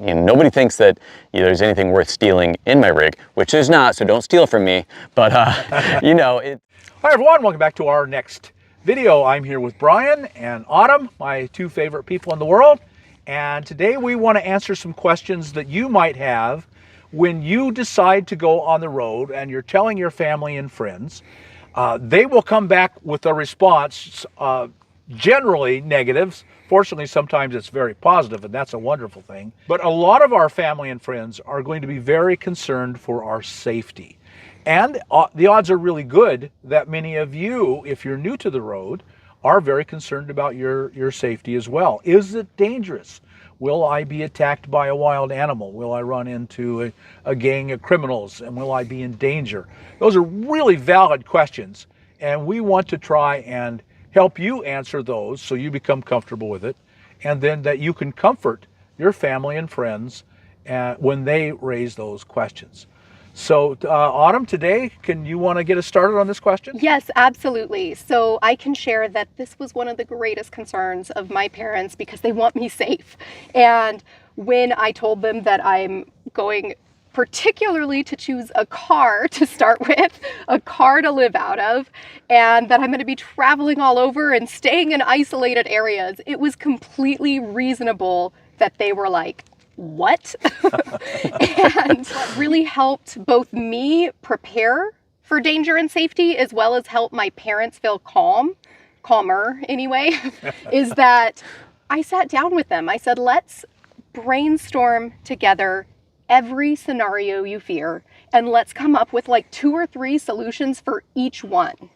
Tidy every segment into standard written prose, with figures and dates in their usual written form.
Nobody thinks that there's anything worth stealing in my rig, which there's not, so don't steal from me. But, Hi everyone, welcome back to our next video. I'm here with Brian and Autumn, my two favorite people in the world. And today we want to answer some questions that you might have when you decide to go on the road and you're telling your family and friends. They will come back with a response, generally negatives. Fortunately, sometimes it's very positive, and that's a wonderful thing. But a lot of our family and friends are going to be very concerned for our safety. And the odds are really good that many of you, if you're new to the road, are very concerned about your safety as well. Is it dangerous? Will I be attacked by a wild animal? Will I run into a gang of criminals? And will I be in danger? Those are really valid questions. And we want to try and help you answer those so you become comfortable with it. And then that you can comfort your family and friends when they raise those questions. So Autumn, today, you want to get us started on this question? Yes, absolutely. So I can share that this was one of the greatest concerns of my parents because they want me safe. And when I told them that I'm going particularly to choose a car to start with, a car to live out of, and that I'm going to be traveling all over and staying in isolated areas, it was completely reasonable that they were like, what? And what really helped both me prepare for danger and safety, as well as help my parents feel calmer anyway, is that I sat down with them. I said, let's brainstorm together every scenario you fear, and let's come up with like 2 or 3 solutions for each one.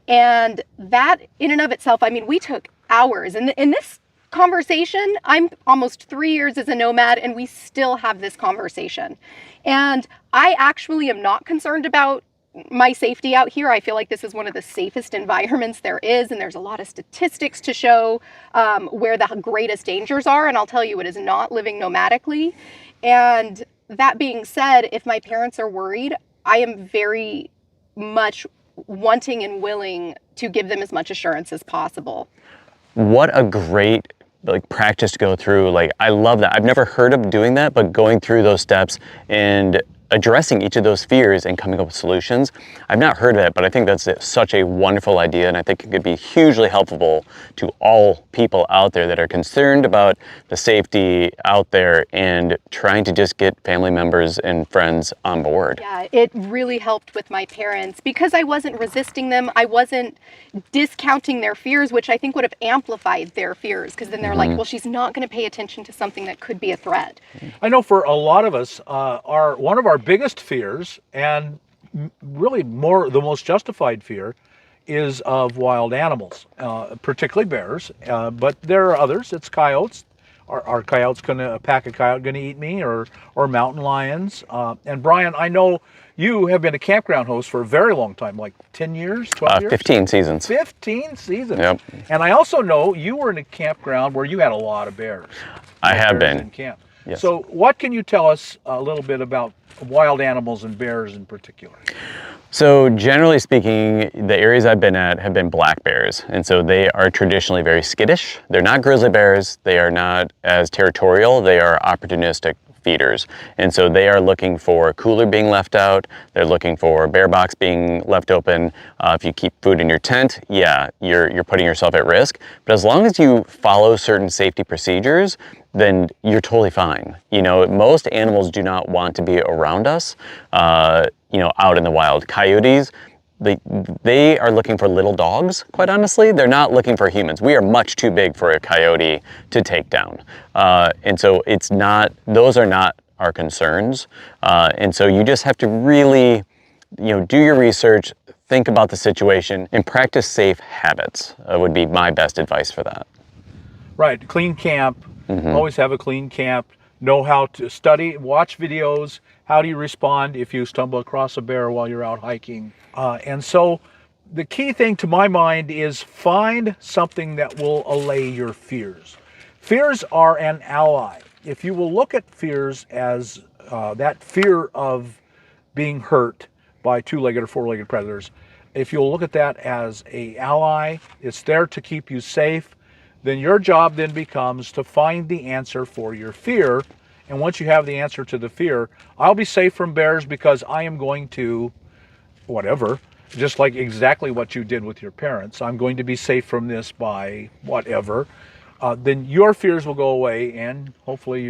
And that in and of itself, I mean, we took hours. And in this conversation, I'm almost 3 years as a nomad, and we still have this conversation. And I actually am not concerned about my safety out here. I feel like this is one of the safest environments there is, and there's a lot of statistics to show where the greatest dangers are. And I'll tell you, it is not living nomadically. And that being said, if my parents are worried, I am very much wanting and willing to give them as much assurance as possible. What a great practice to go through. I love that. I've never heard of doing that, but going through those steps and addressing each of those fears and coming up with solutions. I've not heard of it, but I think that's such a wonderful idea, and I think it could be hugely helpful to all people out there that are concerned about the safety out there and trying to just get family members and friends on board. Yeah, it really helped with my parents because I wasn't resisting them. I wasn't discounting their fears, which I think would have amplified their fears, because then they're like, well, she's not going to pay attention to something that could be a threat. I know for a lot of us, one of our biggest fears, and really the most justified fear, is of wild animals, particularly bears, but there are others. It's coyotes. Are coyotes a pack of coyote going to eat me, or mountain lions? And Brian, I know you have been a campground host for a very long time, like 10 years, 12 years? 15 seasons. 15 seasons. Yep. And I also know you were in a campground where you had a lot of bears. I have been. In camp. Yes. So what can you tell us a little bit about wild animals and bears in particular? So generally speaking, the areas I've been at have been black bears. And so they are traditionally very skittish. They're not grizzly bears. They are not as territorial. They are opportunistic feeders. And so they are looking for cooler being left out. They're looking for bear box being left open. If you keep food in your tent, yeah, you're putting yourself at risk. But as long as you follow certain safety procedures, then you're totally fine. Most animals do not want to be around us, out in the wild. Coyotes, they are looking for little dogs, quite honestly. They're not looking for humans. We are much too big for a coyote to take down. And so those are not our concerns. And so you just have to really, do your research, think about the situation, and practice safe habits would be my best advice for that. Right, clean camp. Always have a clean camp. Know how to study, watch videos. How do you respond if you stumble across a bear while you're out hiking? And so the key thing to my mind is find something that will allay your fears. Fears are an ally. If you will look at fears as that fear of being hurt by two-legged or four-legged predators, if you'll look at that as an ally, it's there to keep you safe, then your job then becomes to find the answer for your fear And once you have the answer to the fear, I'll be safe from bears because I am going to, whatever, just like exactly what you did with your parents. I'm going to be safe from this by whatever. Then your fears will go away, and hopefully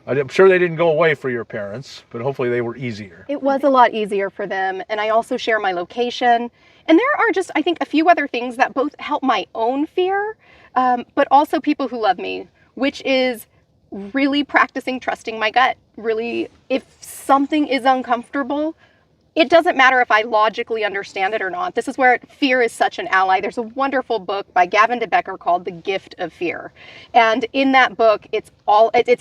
I'm sure they didn't go away for your parents, but hopefully they were easier. It was a lot easier for them. And I also share my location. And there are just, I think, a few other things that both help my own fear, but also people who love me, which is really practicing trusting my gut. Really, if something is uncomfortable, it doesn't matter if I logically understand it or not. This is where fear is such an ally. There's a wonderful book by Gavin DeBecker called The Gift of Fear. And in that book, it's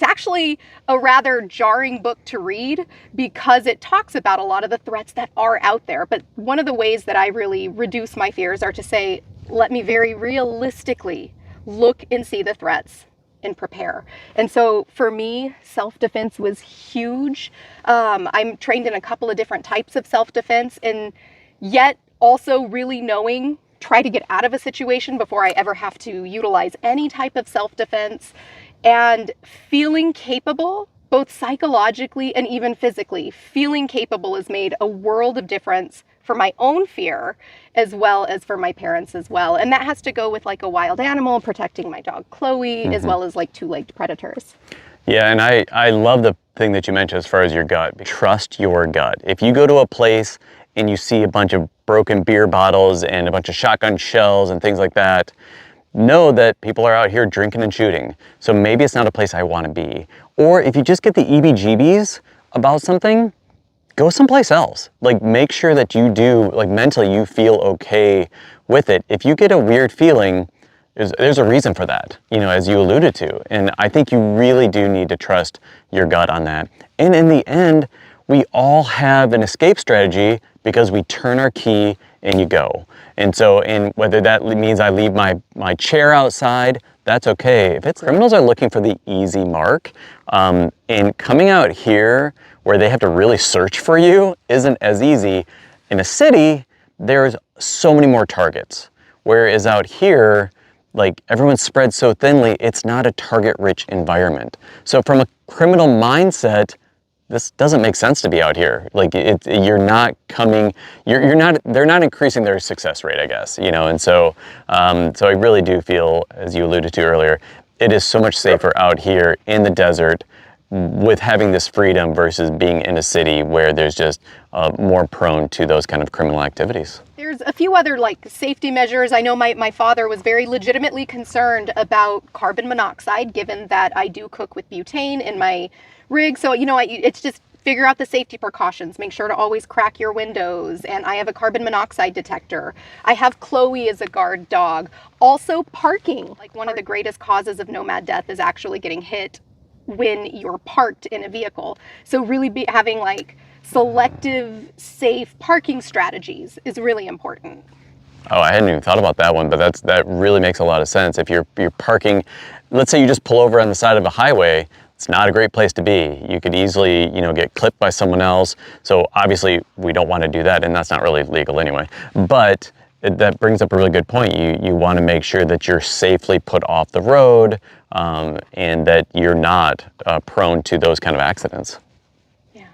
actually a rather jarring book to read because it talks about a lot of the threats that are out there. But one of the ways that I really reduce my fears are to say, let me very realistically look and see the threats and prepare. And so for me, self-defense was huge. I'm trained in a couple of different types of self-defense, and yet also really knowing, try to get out of a situation before I ever have to utilize any type of self-defense, and feeling capable, both psychologically and even physically. Feeling capable has made a world of difference for my own fear as well as for my parents as well. And that has to go with like a wild animal, protecting my dog Chloe, as well as like two-legged predators. Yeah, and I love the thing that you mentioned as far as your gut. Trust your gut. If you go to a place and you see a bunch of broken beer bottles and a bunch of shotgun shells and things like that, know that people are out here drinking and shooting. So maybe it's not a place I want to be. Or if you just get the EBGBs about something, go someplace else. Like, make sure that you do, like, mentally you feel okay with it. If you get a weird feeling, there's a reason for that, you know, as you alluded to. And I think you really do need to trust your gut on that. And in the end, we all have an escape strategy because we turn our key and you go. And so, and whether that means I leave my chair outside, that's okay. If it's criminals are looking for the easy mark, and coming out here where they have to really search for you isn't as easy. In a city, there's so many more targets. Whereas out here, like, everyone's spread so thinly, it's not a target-rich environment. So from a criminal mindset, this doesn't make sense to be out here. Like, you're not coming, they're not increasing their success rate, I guess, you know? And so, so I really do feel, as you alluded to earlier, it is so much safer out here in the desert with having this freedom versus being in a city where there's just more prone to those kind of criminal activities. There's a few other like safety measures. I know my father was very legitimately concerned about carbon monoxide, given that I do cook with butane in my rig. So, you know, it's just figure out the safety precautions. Make sure to always crack your windows. And I have a carbon monoxide detector. I have Chloe as a guard dog. Also parking. Like, one of the greatest causes of nomad death is actually getting hit when you're parked in a vehicle. So really having like selective, safe parking strategies is really important. Oh, I hadn't even thought about that one, but that really makes a lot of sense. If you're parking, let's say you just pull over on the side of a highway, it's not a great place to be. You could easily, you know, get clipped by someone else. So obviously we don't want to do that, and that's not really legal anyway. But that brings up a really good point. You want to make sure that you're safely put off the road, and that you're not prone to those kind of accidents. Yeah.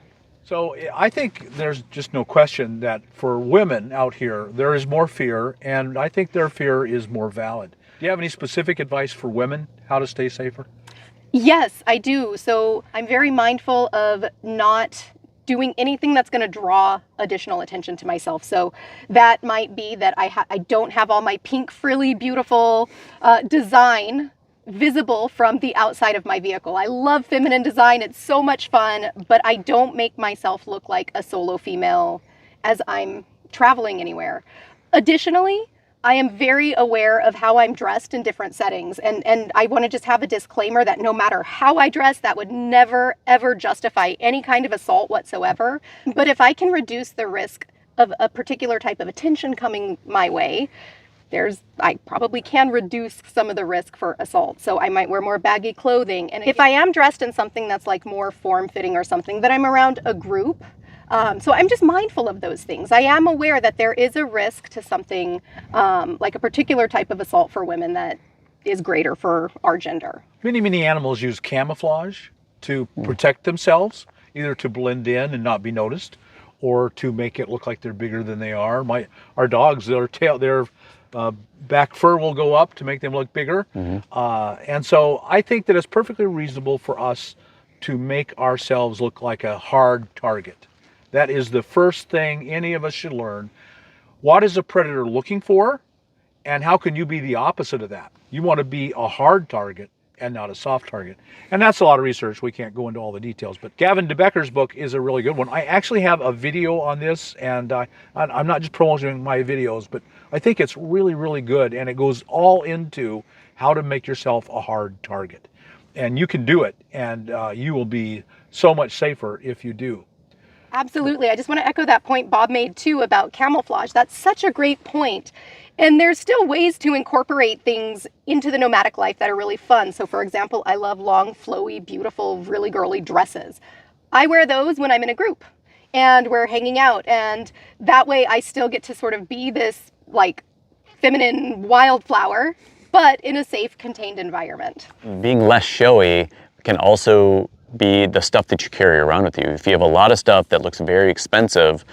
So I think there's just no question that for women out here, there is more fear, and I think their fear is more valid. Do you have any specific advice for women, how to stay safer? Yes, I do. So I'm very mindful of not doing anything that's going to draw additional attention to myself. So that might be that I don't have all my pink, frilly, beautiful design visible from the outside of my vehicle. I love feminine design. It's so much fun, but I don't make myself look like a solo female as I'm traveling anywhere. Additionally, I am very aware of how I'm dressed in different settings. And I want to just have a disclaimer that no matter how I dress, that would never, ever justify any kind of assault whatsoever. But if I can reduce the risk of a particular type of attention coming my way, I probably can reduce some of the risk for assault. So I might wear more baggy clothing. And if I am dressed in something that's like more form-fitting or something, that I'm around a group. So I'm just mindful of those things. I am aware that there is a risk to something like a particular type of assault for women that is greater for our gender. Many animals use camouflage. to protect themselves, either to blend in and not be noticed, or to make it look like they're bigger than they are. Our dogs, their back fur will go up to make them look bigger. And so I think that it's perfectly reasonable for us to make ourselves look like a hard target. That is the first thing any of us should learn. What is a predator looking for? And how can you be the opposite of that? You want to be a hard target and not a soft target. And that's a lot of research. We can't go into all the details, but Gavin DeBecker's book is a really good one. I actually have a video on this, and I'm not just promoting my videos, but I think it's really, really good, and it goes all into how to make yourself a hard target. And you can do it, and you will be so much safer if you do. Absolutely. I just want to echo that point Bob made too about camouflage. That's such a great point. And there's still ways to incorporate things into the nomadic life that are really fun. So for example, I love long, flowy, beautiful, really girly dresses. I wear those when I'm in a group and we're hanging out. And that way I still get to sort of be this like feminine wildflower, but in a safe, contained environment. Being less showy can also be the stuff that you carry around with you. If you have a lot of stuff that looks very expensive,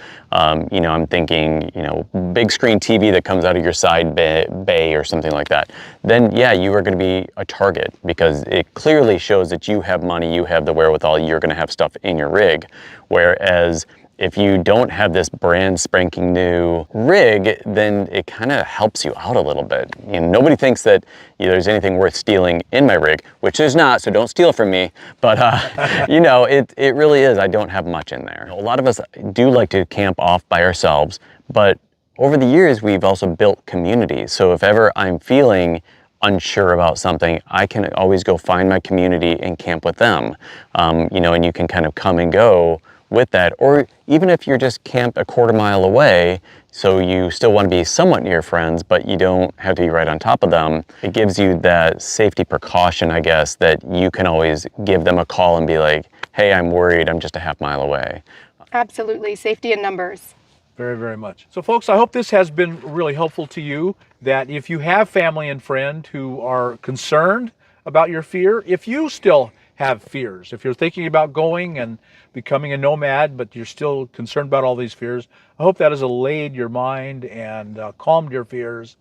you know, I'm thinking, you know, big screen TV that comes out of your side bay or something like that, then yeah, you are going to be a target because it clearly shows that you have money, you have the wherewithal, you're going to have stuff in your rig. Whereas if you don't have this brand spanking new rig, then it kind of helps you out a little bit. You know, nobody thinks that there's anything worth stealing in my rig, which there's not, so don't steal from me. But you know, it really is. I don't have much in there. A lot of us do like to camp off by ourselves, but over the years, we've also built communities. So if ever I'm feeling unsure about something, I can always go find my community and camp with them. You know, and you can kind of come and go with that, or even if you're just camped a quarter mile away, so you still want to be somewhat near friends, but you don't have to be right on top of them. It gives you that safety precaution, I guess, that you can always give them a call and be like, hey, I'm worried, I'm just a half mile away. Absolutely, safety in numbers. Very, very much. So folks, I hope this has been really helpful to you, that if you have family and friend who are concerned about your fear, if you still have fears, if you're thinking about going and becoming a nomad, but you're still concerned about all these fears, I hope that has allayed your mind and calmed your fears.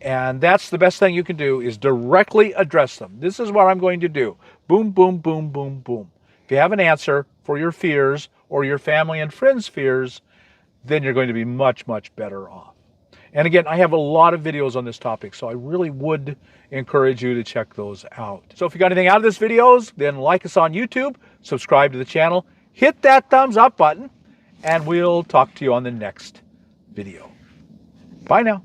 And that's the best thing you can do, is directly address them. This is what I'm going to do. Boom, boom, boom, boom, boom. If you have an answer for your fears or your family and friends' fears, then you're going to be much, much better off. And again, I have a lot of videos on this topic, so I really would encourage you to check those out. So if you got anything out of this videos, then like us on YouTube, subscribe to the channel, hit that thumbs up button, and we'll talk to you on the next video. Bye now.